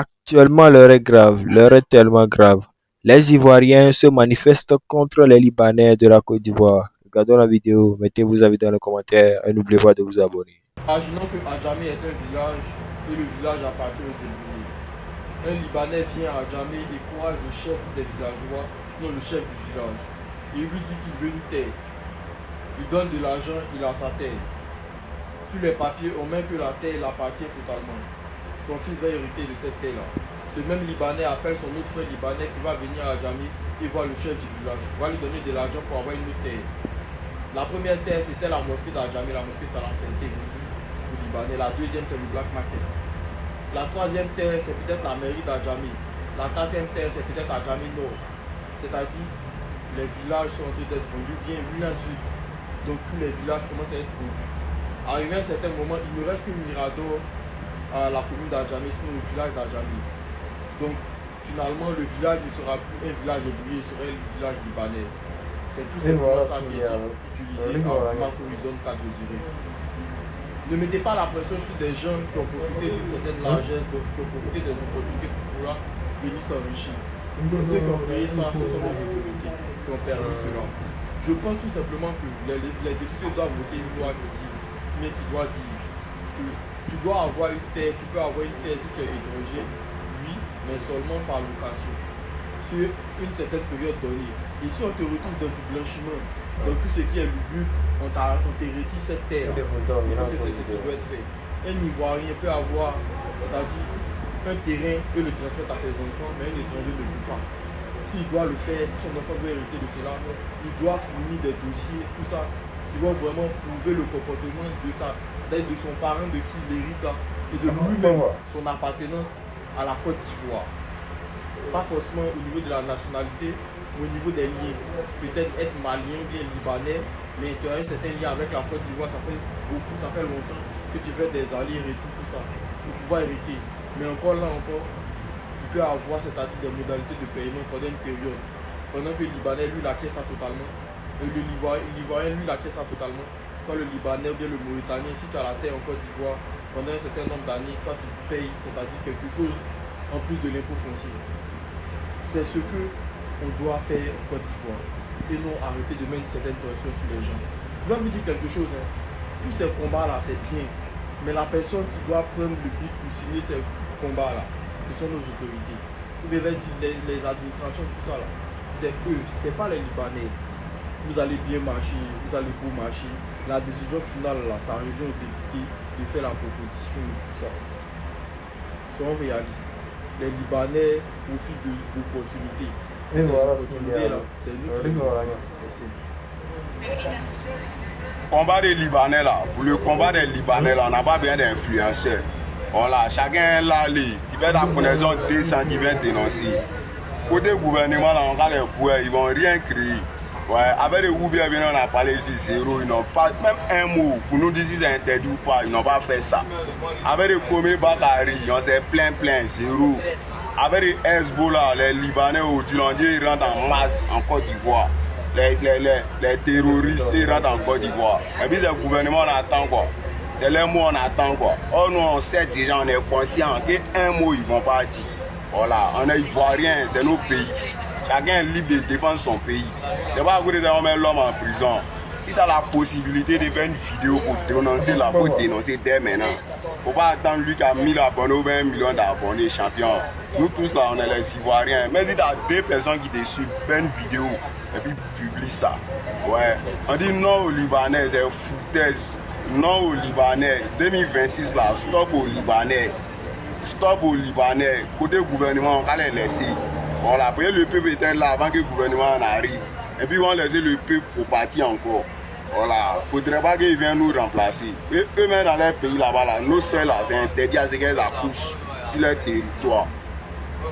Actuellement, l'heure est grave, l'heure est tellement grave. Les Ivoiriens se manifestent contre les Libanais de la Côte d'Ivoire. Regardons la vidéo, mettez vos avis dans les commentaires et n'oubliez pas de vous abonner. Imaginons que Adjamé est un village et le village appartient aux Hébreux. Un Libanais vient à Adjamé et croise le chef des villageois, non le chef du village. Et il lui dit qu'il veut une terre. Il donne de l'argent, il a sa terre. Sur les papiers, on met que la terre l'appartient totalement. Son fils va hériter de cette terre-là. Ce même Libanais appelle son autre frère Libanais qui va venir à Adjamé et voir le chef du village. Il va lui donner de l'argent pour avoir une autre terre. La première terre, c'était la mosquée d'Adjamé, la mosquée Salam, ça a été vendue au Libanais. La deuxième, c'est le Black Market. La troisième terre, c'est peut-être la mairie d'Adjamé. La quatrième terre, c'est peut-être Adjamé Nord. C'est-à-dire, les villages sont en train d'être vendus, bien Minas-Ville. Donc tous les villages commencent à être vendus. Arrivé à un certain moment, il ne reste que Mirador à la commune d'Adjamé, sinon le village d'Adjamé. Donc finalement, le village ne sera plus un village hébreu, il sera un village libanais. C'est tout simplement ça qui est utilisé à Marc Horizon 4, je dirais. Ne mettez pas la pression sur des gens qui ont profité d'une certaine largesse, qui ont profité des opportunités pour pouvoir venir s'enrichir. Ceux qui ont créé ça, ce sont nos autorités qui ont permis cela. Je pense tout simplement que les députés doivent voter une loi qui dit, mais qui doit dire que tu dois avoir une terre, tu peux avoir une terre si tu es étranger, oui, mais seulement par location, sur une certaine période donnée. Et si on te retrouve dans du blanchiment, dans tout ce qui est lugubre, on te retire cette terre. C'est ce qui doit être fait. Un Ivoirien peut avoir, on t'a dit, un terrain et le transmettre à ses enfants, mais un étranger ne peut pas. S'il doit le faire, si son enfant doit hériter de cela, il doit fournir des dossiers, tout ça, qui vont vraiment prouver le comportement de de son parent de qui il hérite là, et de lui-même, son appartenance à la Côte d'Ivoire. Pas forcément au niveau de la nationalité, mais au niveau des liens. Peut-être être malien, bien libanais, mais tu as un certain lien avec la Côte d'Ivoire, ça fait beaucoup, ça fait longtemps que tu fais des alliés et tout ça, pour pouvoir hériter. Mais encore là, tu peux avoir, c'est-à-dire des modalités de paiement pendant une période. Pendant que le Libanais, lui, l'acquiert ça totalement. Et l'Ivoirien, lui, l'acquiert ça totalement. Quand le Libanais ou bien le Mauritanien, si tu as la terre en Côte d'Ivoire, pendant un certain nombre d'années, toi, tu payes, c'est-à-dire quelque chose en plus de l'impôt foncier. C'est ce que on doit faire en Côte d'Ivoire. Et non arrêter de mettre certaines pressions sur les gens. Je vais vous dire quelque chose. Hein. Tous ces combats-là, c'est bien. Mais la personne qui doit prendre le but pour signer ces combats-là, ce sont nos autorités. Vous devez dire les administrations, tout ça là. C'est eux, c'est pas les Libanais. Vous allez bien marcher, vous allez beau marcher. La décision finale là, ça revient aux députés de faire la proposition et tout ça. Soyons réalistes. Les Libanais profitent d'opportunités. Ces opportunités là, c'est nous qui les avons. Combat des Libanais là, pour le combat des Libanais là, on n'a pas besoin d'influenceurs. Voilà, chacun là, qui fait la connaissance décent, qui vient dénoncer. Côté gouvernement là, on a les boueurs, ils vont rien créer. Ouais, avec les Oubiens, on a parlé ici, zéro, ils n'ont pas même un mot pour nous dire si c'est interdit ou pas, ils n'ont pas fait ça. Avec les Komé Bakari, on s'est plein, zéro. Avec les Hezbollah, les Libanais au Dulandier, ils rentrent en masse en Côte d'Ivoire. Les terroristes, ils rentrent en Côte d'Ivoire. Et puis c'est le gouvernement, on attend quoi. C'est les mots, on attend quoi. Or, nous, on sait déjà, on est conscient qu'un mot, ils ne vont pas dire. Voilà, on est Ivoiriens, c'est nos pays. Chacun est libre de défendre son pays. C'est pas à cause de ça qu'on met l'homme en prison. Si tu as la possibilité de faire une vidéo pour dénoncer là, pour dénoncer dès maintenant. Faut pas attendre lui qui a 1000 abonnés ou 20 millions d'abonnés, champion. Nous tous là, on est les Ivoiriens. Mais si tu as deux personnes qui te suivent, fais une vidéo et puis publie ça. Ouais. On dit non aux Libanais, c'est foutaise. Non aux Libanais. 2026 là, stop aux Libanais. Stop aux Libanais. Côté gouvernement, on va les laisser. Voilà, après le peuple était là avant que le gouvernement en arrive. Et puis on va laisser le peuple pour partir encore. Voilà, il ne faudrait pas qu'ils viennent nous remplacer. Et eux-mêmes dans leur pays là-bas, là, nos soeurs là, c'est interdit à ce qu'elles accouchent sur leur territoire.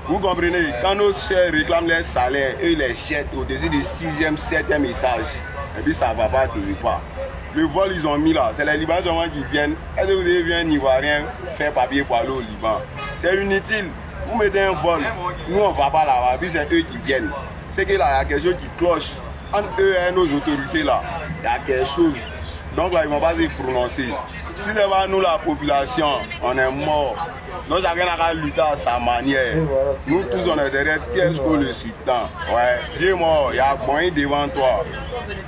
Vous comprenez, quand nos soeurs réclament leur salaire, eux ils les jettent au-dessus du 6e, 7e étage. Et puis ça ne va pas tenir pas. Le vol ils ont mis là, c'est les Libanais qui viennent. Est-ce que vous avez vu un Ivoirien faire papier pour aller au Liban? C'est inutile. Vous mettez un vol, nous on ne va pas là-bas, puis c'est eux qui viennent. C'est que là, il y a quelque chose qui cloche. Entre eux et nos autorités là, il y a quelque chose. Donc là, ils ne vont pas se prononcer. Si c'est pas nous la population, on est mort. Donc chacun a qu'à lutter à sa manière. Nous tous on est derrière Tiesco le sultan. Ouais, dis-moi, il y a moyen devant toi.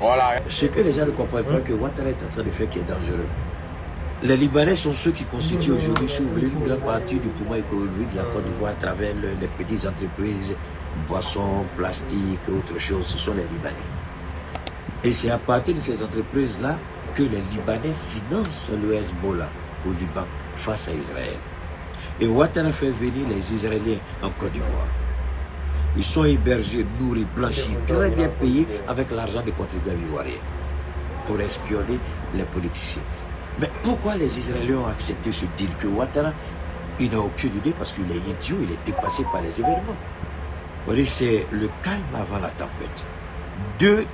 Voilà. Ce que les gens ne comprennent pas, que Ouattara est en train de faire qui est dangereux. Les Libanais sont ceux qui constituent aujourd'hui, si vous voulez, une grande partie du poumon économique de la Côte d'Ivoire à travers les petites entreprises, boissons, plastique et autres choses. Ce sont les Libanais. Et c'est à partir de ces entreprises-là que les Libanais financent le Hezbollah au Liban face à Israël. Et Ouattara fait venir les Israéliens en Côte d'Ivoire. Ils sont hébergés, nourris, blanchis, très bien payés avec l'argent des contribuables ivoiriens pour espionner les politiciens. Mais pourquoi les Israéliens ont accepté ce deal que Ouattara, il n'a aucune idée parce qu'il est idiot, il est dépassé par les événements. Vous voyez, c'est le calme avant la tempête. Deux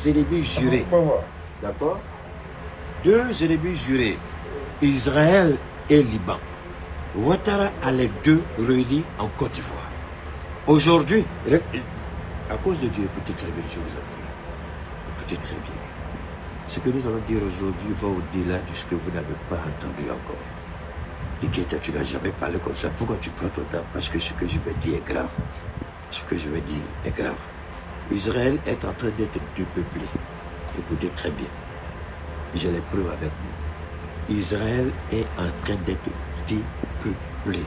ennemis jurés. D'accord? Deux ennemis jurés. Israël et Liban. Ouattara a les deux réunis en Côte d'Ivoire. Aujourd'hui, à cause de Dieu, écoutez très bien, je vous en prie. Écoutez très bien. Ce que nous allons dire aujourd'hui va au-delà de ce que vous n'avez pas entendu encore. Nikita, tu n'as jamais parlé comme ça. Pourquoi tu prends ton temps? Parce que ce que je vais dire est grave. Ce que je vais dire est grave. Israël est en train d'être dépeuplé. Écoutez très bien. J'ai les preuves avec moi. Israël est en train d'être dépeuplé.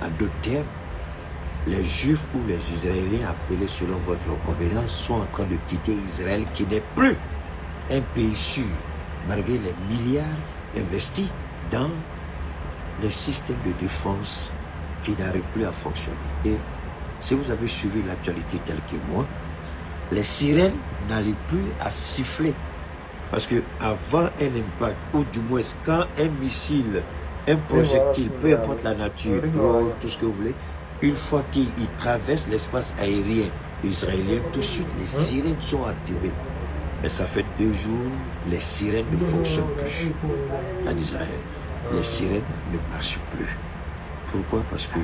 En d'autres termes, les Juifs ou les Israéliens appelés selon votre convenance sont en train de quitter Israël qui n'est plus un pays sûr, malgré les milliards investis dans les systèmes de défense qui n'arrivent plus à fonctionner. Et si vous avez suivi l'actualité telle que moi, les sirènes n'arrivent plus à siffler. Parce que avant un impact, ou du moins quand un missile, un projectile, peu importe la nature, drone, tout ce que vous voulez, une fois qu'il traverse l'espace aérien israélien, tout de suite les sirènes sont activées. Mais ça fait 2 jours, les sirènes ne fonctionnent plus en Israël. Les sirènes ne marchent plus. Pourquoi? Parce que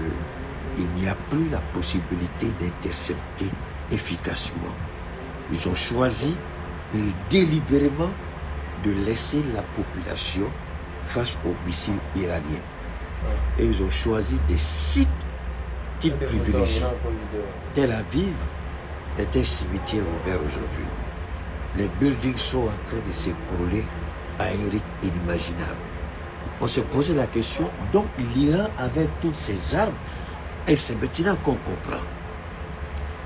il n'y a plus la possibilité d'intercepter efficacement. Ils ont choisi délibérément de laisser la population face aux missiles iraniens. Et ils ont choisi des sites qu'ils privilégient. Tel Aviv est un cimetière ouvert aujourd'hui. Les buildings sont en train de s'écrouler à un rythme inimaginable. On se posait la question, donc l'Iran avait toutes ses armes, et c'est maintenant qu'on comprend.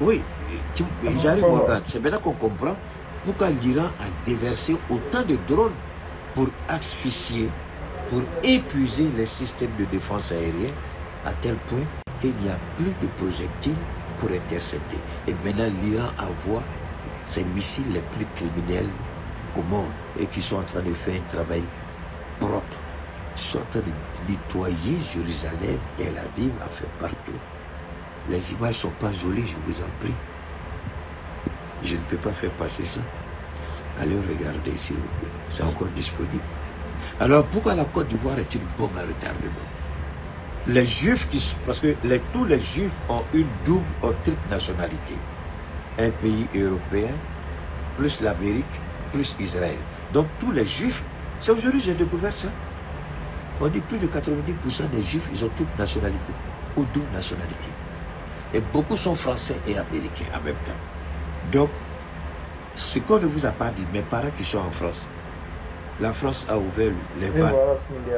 Oui, j'arrive Morgan, c'est maintenant qu'on comprend pourquoi l'Iran a déversé autant de drones pour asphyxier, pour épuiser les systèmes de défense aérienne, à tel point qu'il n'y a plus de projectiles pour intercepter. Et maintenant l'Iran envoie ces missiles les plus criminels au monde et qui sont en train de faire un travail propre. Ils sont en train de nettoyer Jérusalem, Tel Aviv, à faire partout. Les images ne sont pas jolies, je vous en prie. Je ne peux pas faire passer ça. Allez regarder s'il vous plaît. C'est encore disponible. Alors pourquoi la Côte d'Ivoire est une bombe à retardement? Les Juifs, parce que tous les Juifs ont une double ou triple nationalité. Un pays européen, plus l'Amérique, plus Israël. Donc tous les Juifs, c'est aujourd'hui que j'ai découvert ça. On dit plus de 90% des Juifs, ils ont toute nationalité, ou double nationalité. Et beaucoup sont français et américains en même temps. Donc, ce qu'on ne vous a pas dit, mes parents qui sont en France, la France a ouvert les vannes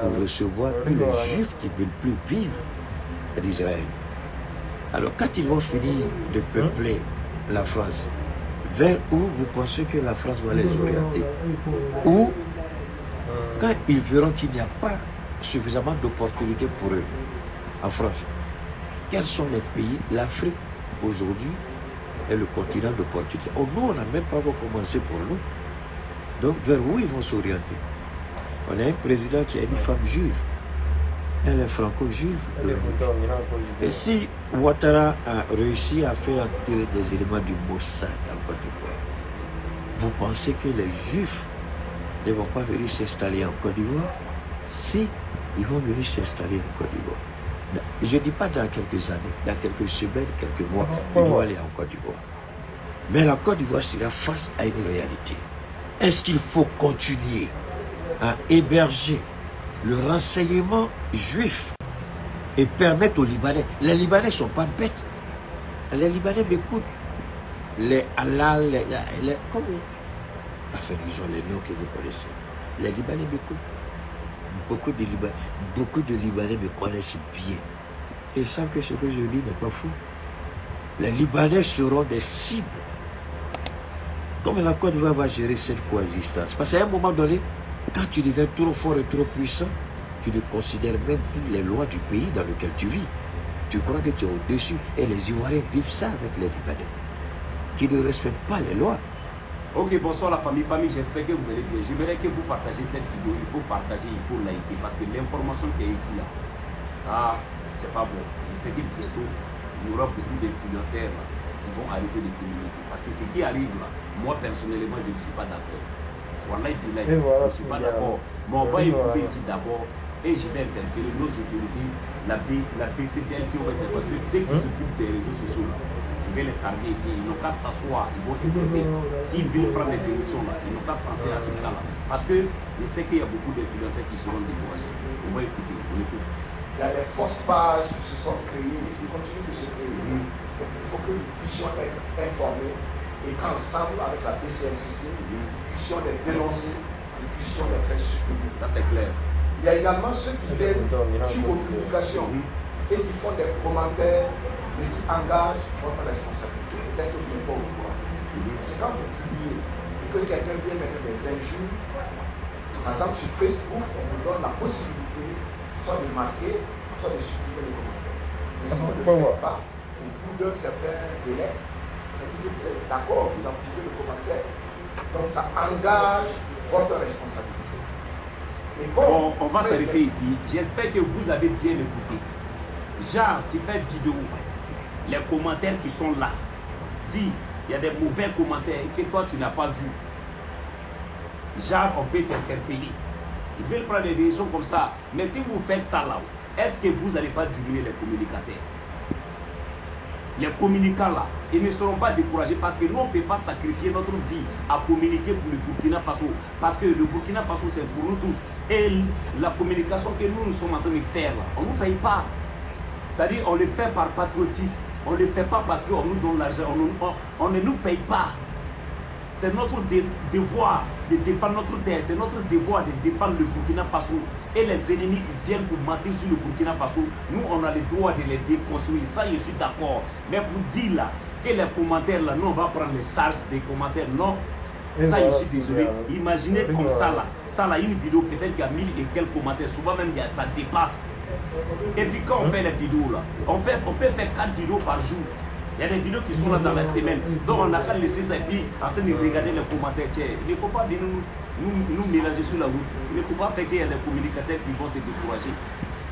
pour recevoir tous les Juifs qui ne veulent plus vivre en Israël. Alors, quand ils vont finir de peupler la France, vers où vous pensez que la France va les orienter? Ou, quand ils verront qu'il n'y a pas suffisamment d'opportunités pour eux en France, quels sont les pays? L'Afrique, aujourd'hui, est le continent d'opportunités. Oh, nous, on n'a même pas commencé pour nous. Donc, vers où ils vont s'orienter? On a un président qui a une femme juive. Elle est franco-juive. Et si Ouattara a réussi à faire entrer des éléments du Mossad en Côte d'Ivoire, vous pensez que les Juifs ne vont pas venir s'installer en Côte d'Ivoire? Si, ils vont venir s'installer en Côte d'Ivoire. Je ne dis pas dans quelques années, dans quelques semaines, quelques mois, ils vont aller en Côte d'Ivoire. Mais la Côte d'Ivoire sera face à une réalité. Est-ce qu'il faut continuer à héberger le renseignement juif et permettre aux Libanais. Les Libanais ne sont pas bêtes. Les Libanais m'écoutent. Les halal, combien? Enfin, ils ont les noms que vous connaissez. Les Libanais m'écoutent. Beaucoup de Libanais me connaissent bien. Et ils savent que ce que je dis n'est pas fou. Les Libanais seront des cibles. Comme la Côte d'Ivoire va gérer cette coexistence. Parce qu'à un moment donné, quand tu deviens trop fort et trop puissant, tu ne considères même plus les lois du pays dans lequel tu vis. Tu crois que tu es au-dessus. Et les Ivoiriens vivent ça avec les Libanais, qui ne respectent pas les lois. Ok, bonsoir la famille. J'espère que vous allez bien. J'aimerais que vous partagez cette vidéo. Il faut partager, il faut liker. Parce que l'information qui est ici, là, c'est pas bon. Je sais que bientôt, il y aura beaucoup d'influenceurs qui vont arrêter de communiquer. Parce que ce qui arrive là, moi personnellement, je ne suis pas d'accord. Voilà, je ne suis pas d'accord. Mais on va écouter ici d'abord et je vais interpeller nos autorités, la BCCLC, ceux qui s'occupent des réseaux sociaux. Je vais les targuer ici. Ils n'ont qu'à s'asseoir, ils vont écouter. S'ils veulent prendre des directions là, ils n'ont qu'à penser à ce cas-là. Parce que je sais qu'il y a beaucoup d'influenceurs qui seront découragés. On va écouter, on écoute. Il y a des fausses pages qui se sont créées et qui continuent de se créer. Donc il faut que nous puissions être informés et qu'ensemble, avec la BCLCC, nous puissions les dénoncer, nous puissions les faire supprimer. Ça c'est clair. Il y a également ceux qui viennent sur vos publications et qui font des commentaires et qui engagent votre responsabilité. Peut-être que vous n'êtes pas au courant. Parce que quand vous publiez et que quelqu'un vient mettre des injures, par exemple sur Facebook, on vous donne la possibilité soit de masquer, soit de supprimer le commentaire. Mais si vous ne le faites pas, au bout d'un certain délai, ça dit que vous êtes d'accord, vous approuvez le commentaire. Donc ça engage votre responsabilité. Bon, on va s'arrêter ici. J'espère que vous avez bien écouté. Genre, tu fais vidéo, les commentaires qui sont là. Si il y a des mauvais commentaires que toi tu n'as pas vu, genre on peut t'interpeller. Ils veulent prendre des décisions comme ça. Mais si vous faites ça là, est-ce que vous n'allez pas diminuer les communicateurs? Les communicants là, ils ne seront pas découragés parce que nous on ne peut pas sacrifier notre vie à communiquer pour le Burkina Faso. Parce que le Burkina Faso c'est pour nous tous. Et la communication que nous sommes en train de faire là, on ne nous paye pas. C'est-à-dire on le fait par patriotisme. On ne le fait pas parce qu'on nous donne l'argent. On ne nous paye pas. C'est notre devoir de défendre notre terre. C'est notre devoir de défendre le Burkina Faso. Et les ennemis qui viennent pour mentir sur le Burkina Faso, nous on a le droit de les déconstruire. Ça je suis d'accord. Mais pour dire là, que les commentaires là, nous on va prendre les charges des commentaires. Non. Ça je suis désolé. Imaginez comme ça là, une vidéo peut-être qu'il y a 1000 et quelques commentaires. Souvent même ça dépasse. Et puis quand on fait les vidéos là, on peut faire 4 vidéos par jour. Il y a des vidéos qui sont là dans la semaine. Donc on n'a qu'à laisser ça et puis en train de regarder les commentaires. Il ne faut pas nous mélanger sur la route. Il ne faut pas faire qu'il y ait des communicateurs qui vont se décourager.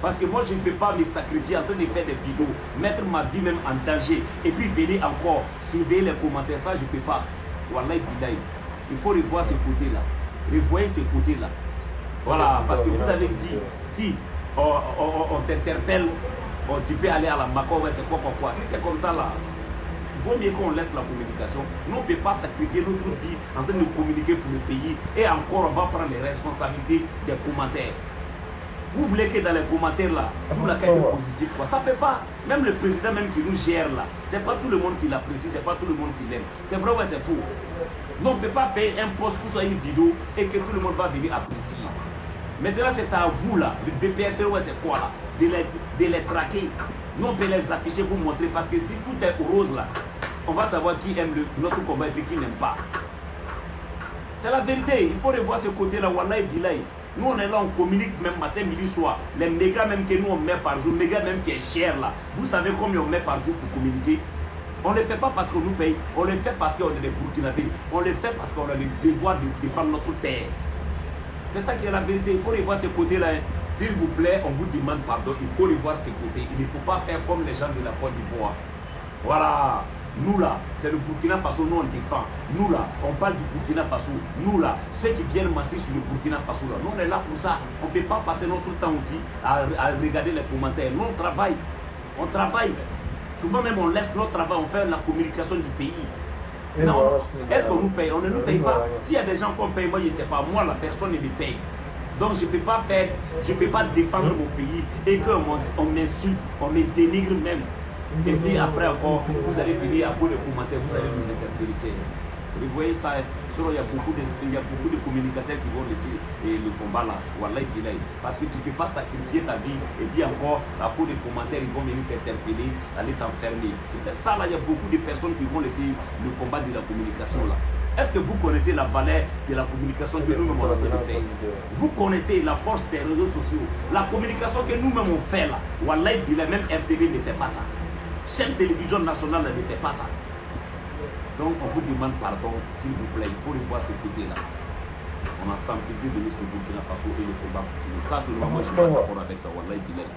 Parce que moi je ne peux pas me sacrifier en train de faire des vidéos, mettre ma vie même en danger et puis venir encore surveiller les commentaires. Ça je ne peux pas. Wallahi billahi. Il faut revoir ce côté-là. Revoyez ce côté-là. Voilà, parce que vous avez dit, si on t'interpelle, tu peux aller à la Macao, c'est quoi. Si c'est comme ça là, il vaut mieux qu'on laisse la communication. Nous on ne peut pas sacrifier notre vie en train de communiquer pour le pays. Et encore, on va prendre les responsabilités des commentaires. Vous voulez que dans les commentaires là, tout la qualité positive, quoi. Ça ne peut pas. Même le président même qui nous gère là, c'est pas tout le monde qui l'apprécie, c'est pas tout le monde qui l'aime. C'est vrai ou c'est faux? Donc on ne peut pas faire un post qui soit une vidéo et que tout le monde va venir apprécier. Maintenant c'est à vous là, le BPS c'est quoi là, de les traquer. Nous on peut les afficher pour montrer parce que si tout est rose là, on va savoir qui aime notre combat et puis qui n'aime pas. C'est la vérité, il faut revoir ce côté là, wallahi billahi. Nous on est là, on communique même matin, midi, soir. Les mégas même que nous on met par jour, mégas même qui est cher là. Vous savez combien on met par jour pour communiquer? On ne le fait pas parce qu'on nous paye, on le fait parce qu'on est des Burkinabés, on le fait parce qu'on a le devoir de défendre notre terre. C'est ça qui est la vérité, il faut revoir ce côté-là. S'il vous plaît, on vous demande pardon, il faut revoir ce côté. Il ne faut pas faire comme les gens de la Côte d'Ivoire. Voilà, nous là, c'est le Burkina Faso, nous on défend. Nous là, on parle du Burkina Faso. Nous là, ceux qui viennent mentir sur le Burkina Faso là, nous on est là pour ça. On ne peut pas passer notre temps aussi à regarder les commentaires. Nous on travaille, on travaille. Souvent même on laisse notre travail, on fait la communication du pays. Non, est-ce qu'on nous paye? On ne nous paye pas. S'il y a des gens qu'on paye, moi je ne sais pas, moi la personne ne me paye. Donc je peux pas défendre mon pays et qu'on m'insulte, on me dénigre même. Et puis après encore, vous allez venir à cause des commentaires, vous allez nous interpréter. Vous voyez ça, il y a beaucoup de communicateurs qui vont laisser le combat là, wallahi billahi, parce que tu ne peux pas sacrifier ta vie et puis encore à cause des commentaires ils vont venir t'interpeller, aller t'enfermer. C'est ça là, il y a beaucoup de personnes qui vont laisser le combat de la communication là. Est-ce que vous connaissez la valeur de la communication que nous-mêmes on a train de faire? Vous connaissez la force des réseaux sociaux, la communication que nous-mêmes on fait là, wallahi billahi, même RTV ne fait pas ça. Chaîne télévision nationale ne fait pas ça. Donc on vous demande pardon, s'il vous plaît, il faut le voir ce côté-là. On a senti de l'Est du Burkina Faso et le combat continue. Ça, c'est le moment où je suis pas d'accord avec ça, wallahi billahi.